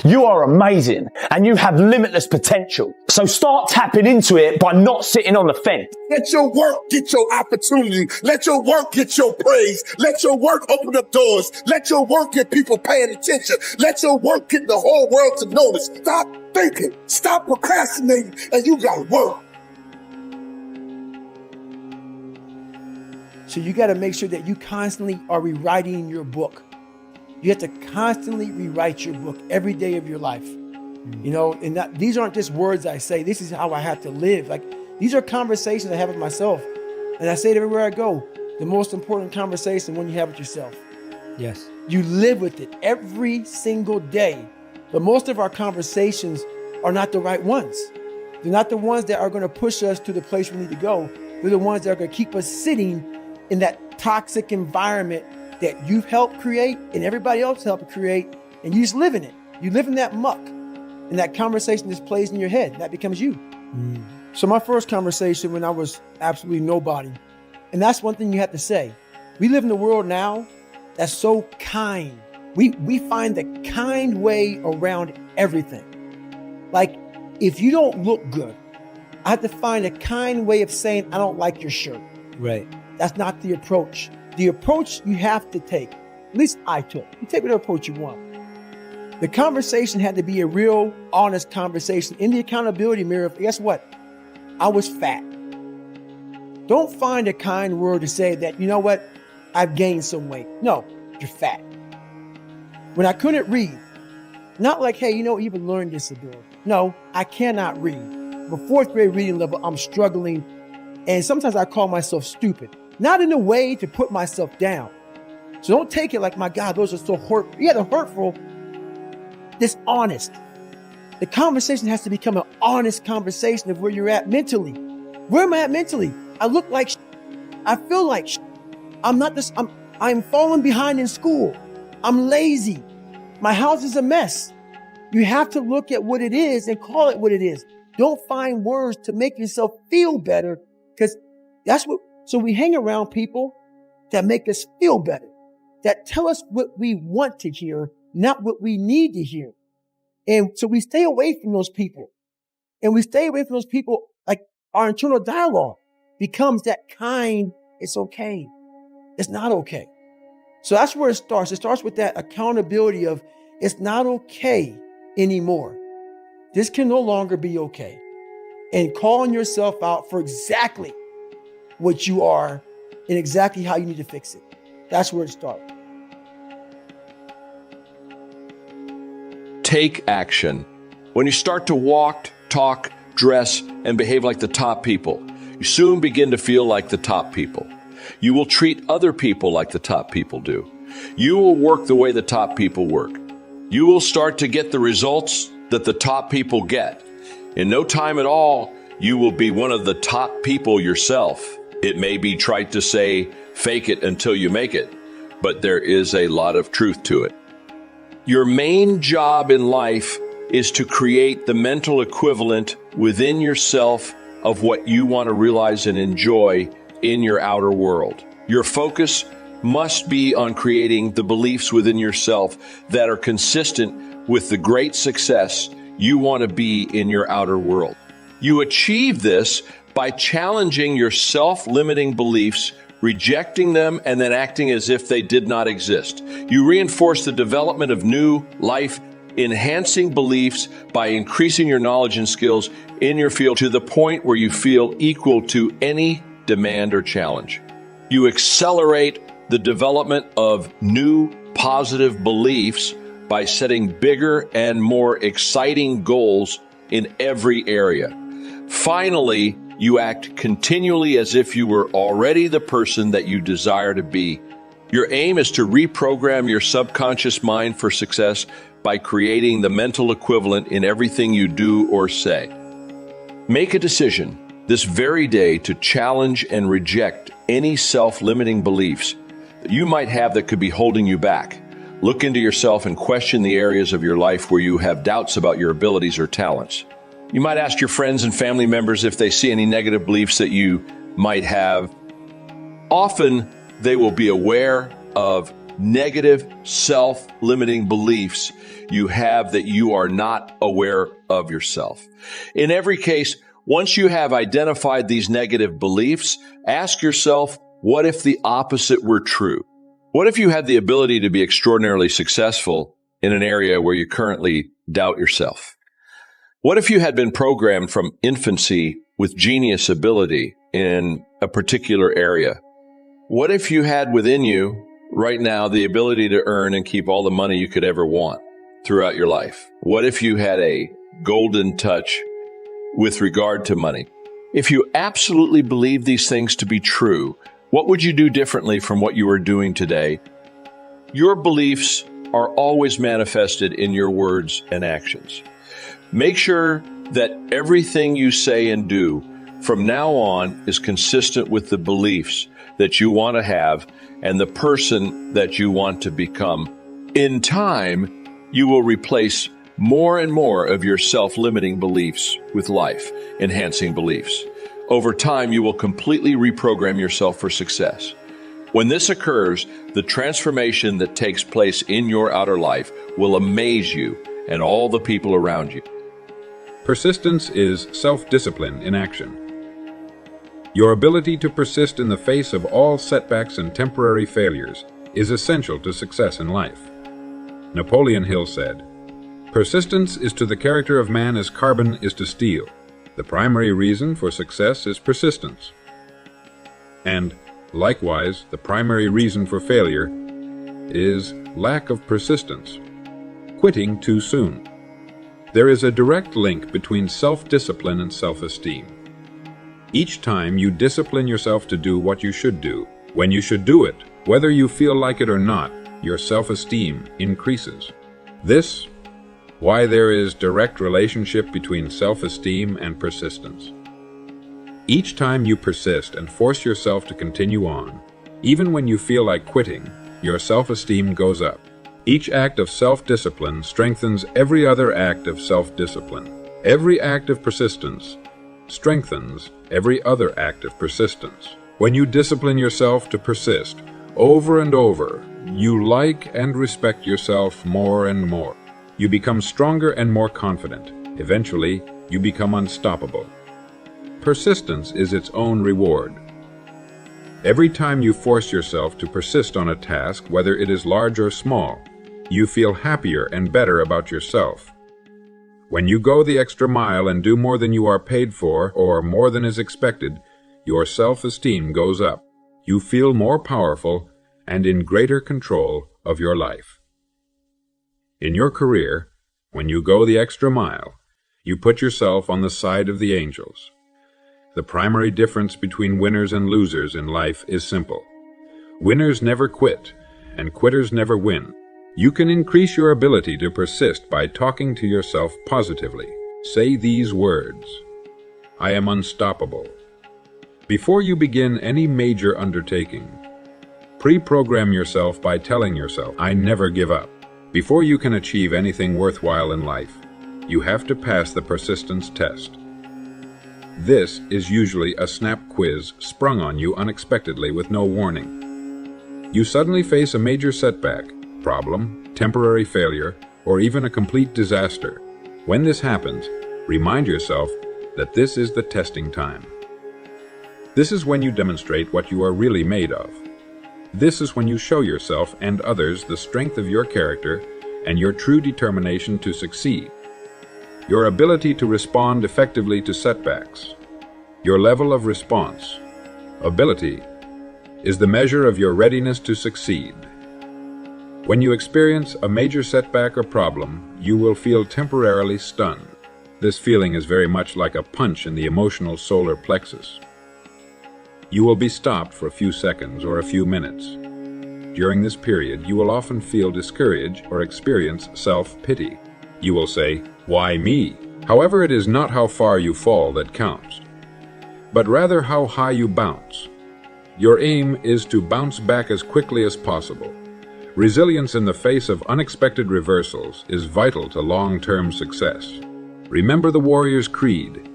You are amazing and you have limitless potential. So start tapping into it by not sitting on the fence. Let your work get your opportunity. Let your work get your praise. Let your work open up doors. Let your work get people paying attention. Let your work get the whole world to notice. Stop thinking. Stop procrastinating, and you got work. So you got to make sure that you constantly are rewriting your book. You have to constantly rewrite your book every day of your life. You know, and these aren't just words I say. This is how I have to live. Like, these are conversations I have with myself. And I say it everywhere I go. The most important conversation when you have with yourself. Yes. You live with it every single day. But most of our conversations are not the right ones. They're not the ones that are going to push us to the place we need to go. They're the ones that are going to keep us sitting in that toxic environment that you've helped create and everybody else helped create, and you just live in it. You live in that muck, and that conversation just plays in your head. And that becomes you. So my first conversation when I was absolutely nobody, and that's one thing you have to say. We live in a world now that's so kind. We find the kind way around everything. Like, if you don't look good, I have to find a kind way of saying, I don't like your shirt. Right. That's not the approach. The approach you have to take, at least I took. You take whatever approach you want. The conversation had to be a real, honest conversation. In the accountability mirror, guess what? I was fat. Don't find a kind word to say that, you know what? I've gained some weight. No, you're fat. When I couldn't read, not like, hey, you know, even learn disability. No, I cannot read. The fourth grade reading level, I'm struggling. And sometimes I call myself stupid. Not in a way to put myself down. So don't take it like, my God, those are so hurtful. Yeah, they're hurtful. Dishonest. The conversation has to become an honest conversation of where you're at mentally. Where am I at mentally? I look like I feel like I'm not this. I'm falling behind in school. I'm lazy. My house is a mess. You have to look at what it is and call it what it is. Don't find words to make yourself feel better, because that's what. So we hang around people that make us feel better, that tell us what we want to hear, not what we need to hear. And so we stay away from those people. And we stay away from those people, like our internal dialogue becomes that kind, it's okay. It's not okay. So that's where it starts. It starts with that accountability of it's not okay anymore. This can no longer be okay. And calling yourself out for exactly what you are and exactly how you need to fix it. That's where it starts. Take action. When you start to walk, talk, dress, and behave like the top people, you soon begin to feel like the top people. You will treat other people like the top people do. You will work the way the top people work. You will start to get the results that the top people get. In no time at all, you will be one of the top people yourself. It may be trite to say, fake it until you make it, but there is a lot of truth to it. Your main job in life is to create the mental equivalent within yourself of what you want to realize and enjoy in your outer world. Your focus must be on creating the beliefs within yourself that are consistent with the great success you want to be in your outer world. You achieve this by challenging your self-limiting beliefs, rejecting them, and then acting as if they did not exist. You reinforce the development of new, life-enhancing beliefs by increasing your knowledge and skills in your field to the point where you feel equal to any demand or challenge. You accelerate the development of new, positive beliefs by setting bigger and more exciting goals in every area. Finally, you act continually as if you were already the person that you desire to be. Your aim is to reprogram your subconscious mind for success by creating the mental equivalent in everything you do or say. Make a decision this very day to challenge and reject any self-limiting beliefs that you might have that could be holding you back. Look into yourself and question the areas of your life where you have doubts about your abilities or talents. You might ask your friends and family members if they see any negative beliefs that you might have. Often, they will be aware of negative self-limiting beliefs you have that you are not aware of yourself. In every case, once you have identified these negative beliefs, ask yourself, what if the opposite were true? What if you had the ability to be extraordinarily successful in an area where you currently doubt yourself? What if you had been programmed from infancy with genius ability in a particular area? What if you had within you right now the ability to earn and keep all the money you could ever want throughout your life? What if you had a golden touch with regard to money? If you absolutely believe these things to be true, what would you do differently from what you are doing today? Your beliefs are always manifested in your words and actions. Make sure that everything you say and do from now on is consistent with the beliefs that you want to have and the person that you want to become. In time, you will replace more and more of your self-limiting beliefs with life-enhancing beliefs. Over time, you will completely reprogram yourself for success. When this occurs, the transformation that takes place in your outer life will amaze you and all the people around you. Persistence is self-discipline in action. Your ability to persist in the face of all setbacks and temporary failures is essential to success in life. Napoleon Hill said, "Persistence is to the character of man as carbon is to steel. The primary reason for success is persistence." And, likewise, the primary reason for failure is lack of persistence, quitting too soon. There is a direct link between self-discipline and self-esteem. Each time you discipline yourself to do what you should do, when you should do it, whether you feel like it or not, your self-esteem increases. This, why there is direct relationship between self-esteem and persistence. Each time you persist and force yourself to continue on, even when you feel like quitting, your self-esteem goes up. Each act of self-discipline strengthens every other act of self-discipline. Every act of persistence strengthens every other act of persistence. When you discipline yourself to persist over and over, you like and respect yourself more and more. You become stronger and more confident. Eventually, you become unstoppable. Persistence is its own reward. Every time you force yourself to persist on a task, whether it is large or small, you feel happier and better about yourself. When you go the extra mile and do more than you are paid for or more than is expected, your self-esteem goes up. You feel more powerful and in greater control of your life. In your career, when you go the extra mile, you put yourself on the side of the angels. The primary difference between winners and losers in life is simple. Winners never quit, and quitters never win. You can increase your ability to persist by talking to yourself positively. Say these words: I am unstoppable. Before you begin any major undertaking, pre-program yourself by telling yourself, I never give up. Before you can achieve anything worthwhile in life, you have to pass the persistence test. This is usually a snap quiz sprung on you unexpectedly with no warning. You suddenly face a major setback, problem, temporary failure, or even a complete disaster. When this happens, remind yourself that this is the testing time. This is when you demonstrate what you are really made of. This is when you show yourself and others the strength of your character and your true determination to succeed. Your ability to respond effectively to setbacks. Your level of response, ability, is the measure of your readiness to succeed. When you experience a major setback or problem, you will feel temporarily stunned. This feeling is very much like a punch in the emotional solar plexus. You will be stopped for a few seconds or a few minutes. During this period, you will often feel discouraged or experience self-pity. You will say, "Why me?" However, it is not how far you fall that counts, but rather how high you bounce. Your aim is to bounce back as quickly as possible. Resilience in the face of unexpected reversals is vital to long-term success. Remember the warrior's creed: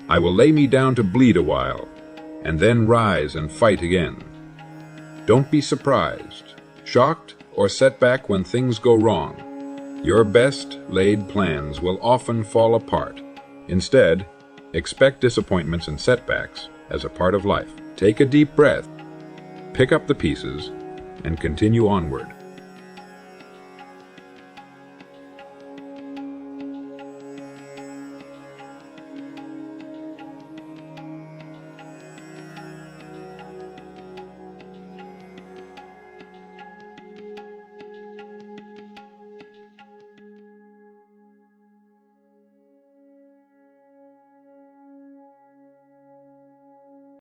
I will lay me down to bleed a while, and then rise and fight again. Don't be surprised. shocked or set back when things go wrong. Your best laid plans will often fall apart. Instead, expect disappointments and setbacks as a part of life. Take a deep breath, pick up the pieces, and continue onward.